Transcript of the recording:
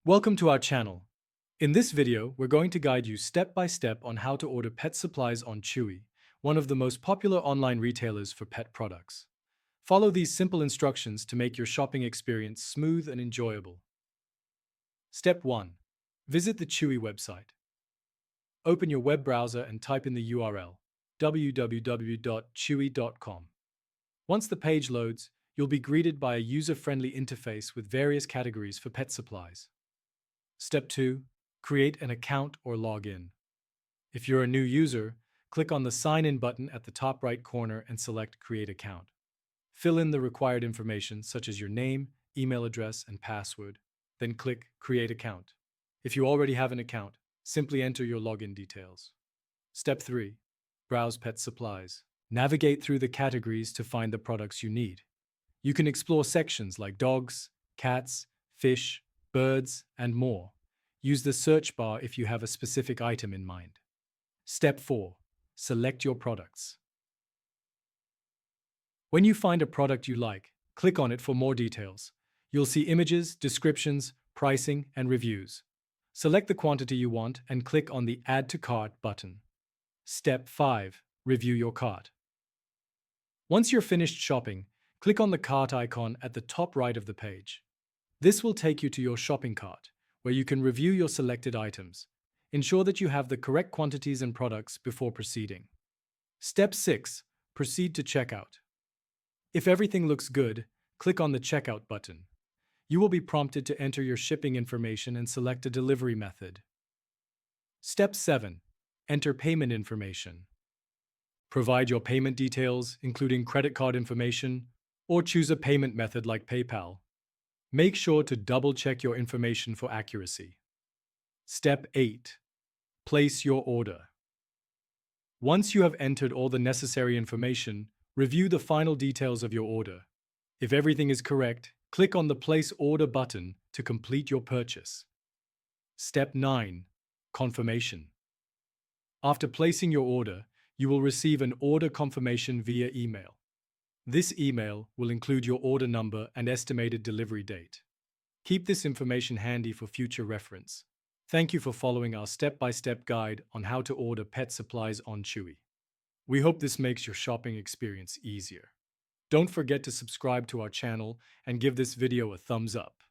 Welcome to our channel. In this video, we're going to guide you step by step on how to order pet supplies on Chewy, one of the most popular online retailers for pet products. Follow these simple instructions to make your shopping experience smooth and enjoyable. Step 1. Visit the Chewy website. Open your web browser and type in the URL www.chewy.com. Once the page loads, you'll be greeted by a user-friendly interface with various categories for pet supplies. Step 2. Create an account or log in. If you're a new user, click on the Sign In button at the top right corner and select Create Account. Fill in the required information such as your name, email address, and password, then click Create Account. If you already have an account, simply enter your login details. Step 3. Browse pet supplies. Navigate through the categories to find the products you need. You can explore sections like dogs, cats, fish, birds, and more. Use the search bar if you have a specific item in mind. Step 4. Select your products. When you find a product you like, click on it for more details. You'll see images, descriptions, pricing, and reviews. Select the quantity you want and click on the Add to Cart button. Step 5. Review your cart. Once you're finished shopping, click on the cart icon at the top right of the page. This will take you to your shopping cart, where you can review your selected items. Ensure that you have the correct quantities and products before proceeding. Step 6. Proceed to checkout. If everything looks good, click on the Checkout button. You will be prompted to enter your shipping information and select a delivery method. Step 7. Enter payment information. Provide your payment details, including credit card information, or choose a payment method like PayPal. Make sure to double-check your information for accuracy. Step 8. Place your order. Once you have entered all the necessary information, review the final details of your order. If everything is correct, click on the Place Order button to complete your purchase. Step 9. Confirmation. After placing your order, you will receive an order confirmation via email. This email will include your order number and estimated delivery date. Keep this information handy for future reference. Thank you for following our step-by-step guide on how to order pet supplies on Chewy. We hope this makes your shopping experience easier. Don't forget to subscribe to our channel and give this video a thumbs up.